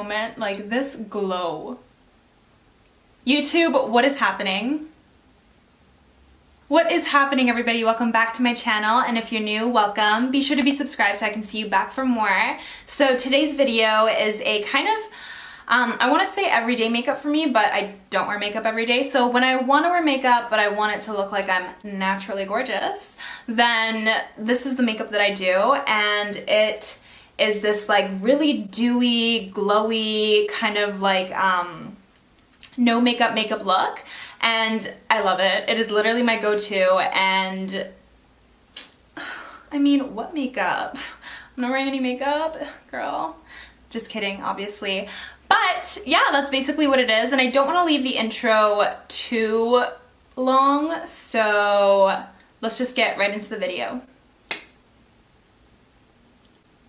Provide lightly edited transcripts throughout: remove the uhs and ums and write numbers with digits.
moment, like this glow. YouTube, what is happening? What is happening, everybody? Welcome back to my channel, and if you're new, welcome. Be sure to be subscribed so I can see you back for more. So today's video is a kind of, I want to say everyday makeup for me, but I don't wear makeup every day. So when I want to wear makeup, but I want it to look like I'm naturally gorgeous, then this is the makeup that I do, and it is this like really dewy, glowy, kind of like no makeup look. And I love it. It is literally my go-to, and I mean, what makeup? I'm not wearing any makeup, girl. Just kidding, obviously. But yeah, that's basically what it is, and I don't want to leave the intro too long, so let's just get right into the video.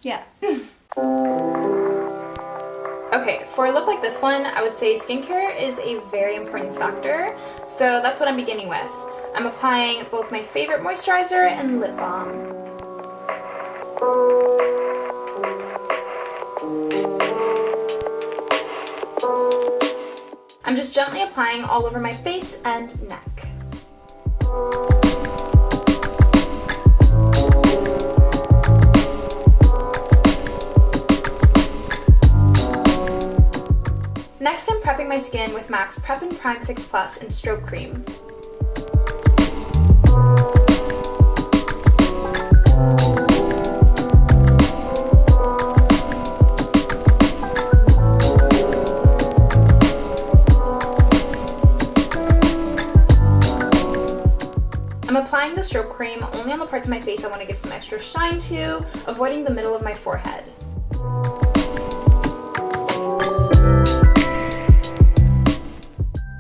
Yeah. Okay, for a look like this one, I would say skincare is a very important factor, so that's what I'm beginning with. I'm applying both my favorite moisturizer and lip balm. I'm just gently applying all over my face and neck. Next, I'm prepping my skin with MAC's Prep and Prime Fix Plus and Stroke Cream. I'm applying the Stroke Cream only on the parts of my face I want to give some extra shine to, avoiding the middle of my forehead.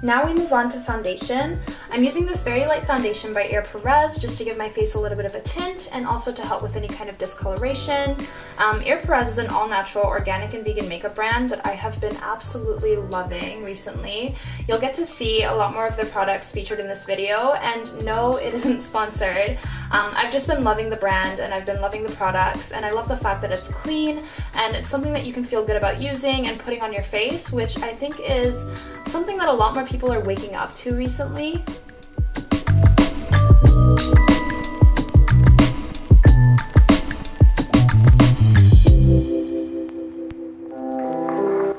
Now we move on to foundation. I'm using this very light foundation by Ere Perez just to give my face a little bit of a tint and also to help with any kind of discoloration. Ere Perez is an all-natural, organic, and vegan makeup brand that I have been absolutely loving recently. You'll get to see a lot more of their products featured in this video, and no, it isn't sponsored. I've just been loving the brand, and I've been loving the products, and I love the fact that it's clean and it's something that you can feel good about using and putting on your face, which I think is something that a lot more people are waking up to recently.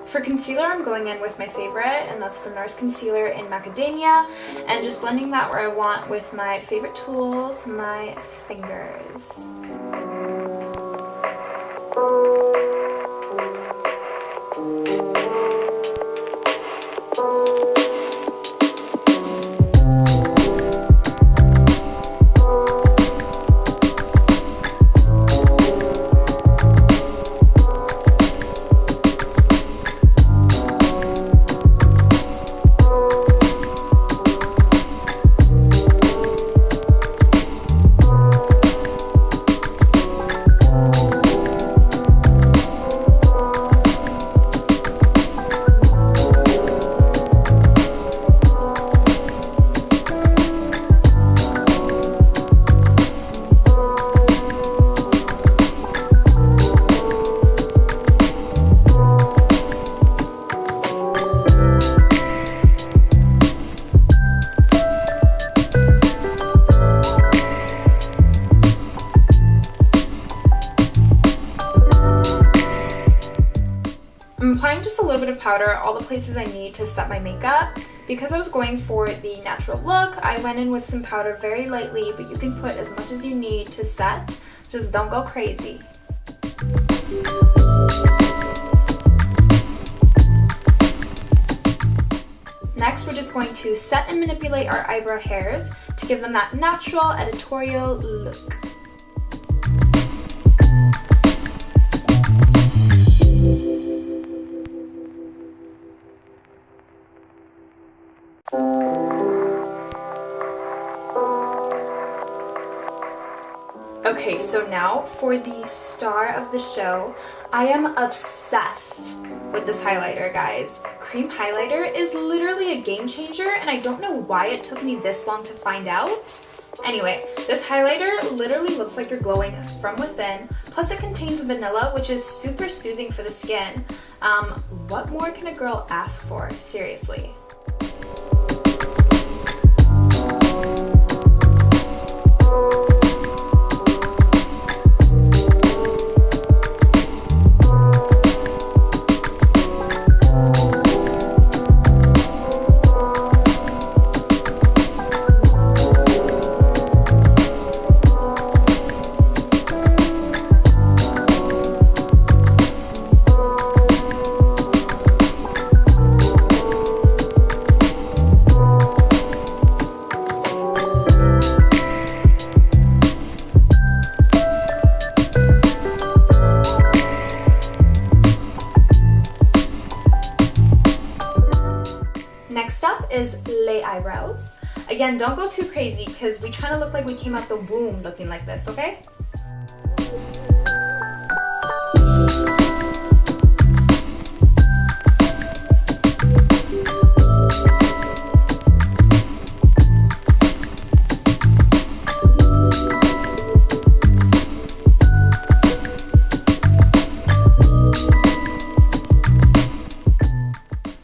For concealer, I'm going in with my favorite, and that's the NARS concealer in Macadamia, and just blending that where I want with my favorite tools, my fingers. I'm applying just a little bit of powder all the places I need to set my makeup. Because I was going for the natural look, I went in with some powder very lightly, but you can put as much as you need to set. Just don't go crazy. Next, we're just going to set and manipulate our eyebrow hairs to give them that natural editorial look. Okay, so now for the star of the show. I am obsessed with this highlighter, guys. Cream highlighter is literally a game changer, and I don't know why it took me this long to find out. Anyway, this highlighter literally looks like you're glowing from within, plus it contains vanilla, which is super soothing for the skin. What more can a girl ask for? Seriously. Next up is lay eyebrows. Again, don't go too crazy because we try to look like we came out the womb looking like this, okay?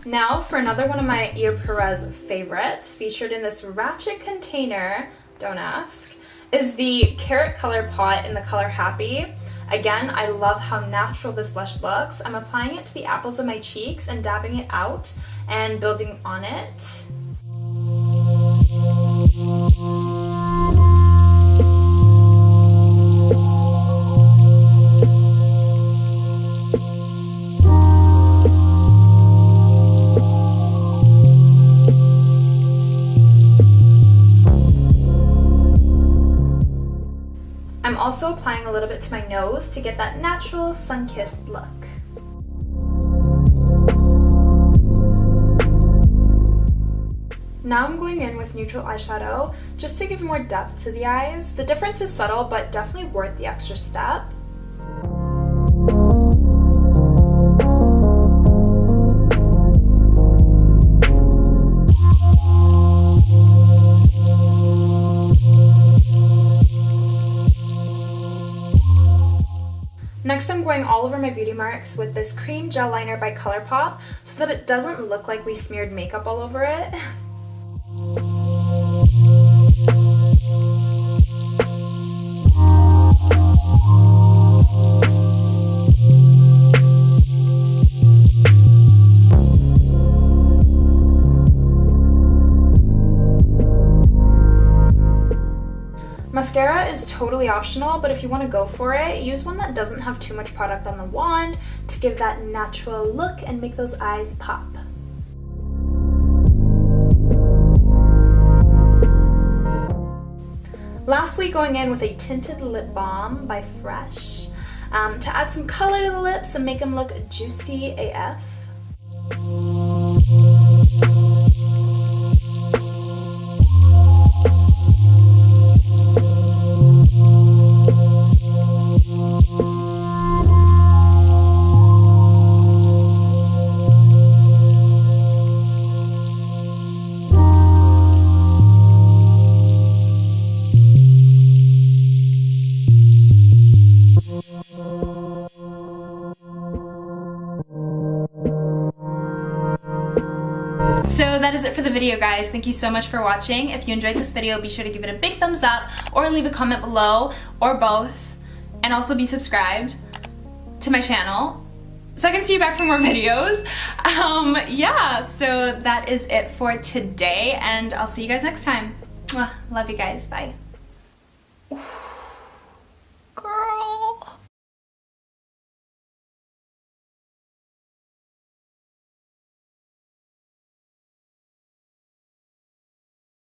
Now for another one of my Ere Perez favorites, featured in this ratchet container, don't ask, is the Carrot Color Pot in the color Happy. Again, I love how natural this blush looks. I'm applying it to the apples of my cheeks and dabbing it out and building on it. I'm also applying a little bit to my nose to get that natural sun-kissed look. Now I'm going in with neutral eyeshadow just to give more depth to the eyes. The difference is subtle, but definitely worth the extra step. Next, I'm going all over my beauty marks with this cream gel liner by ColourPop so that it doesn't look like we smeared makeup all over it. Mascara is totally optional, but if you want to go for it, use one that doesn't have too much product on the wand to give that natural look and make those eyes pop. Lastly, going in with a tinted lip balm by Fresh to add some color to the lips and make them look juicy AF. So that is it for the video, guys. Thank you so much for watching. If you enjoyed this video, be sure to give it a big thumbs up or leave a comment below, or both, and also be subscribed to my channel so I can see you back for more videos. Yeah, so that is it for today, and I'll see you guys next time. Mwah. Love you guys. Bye.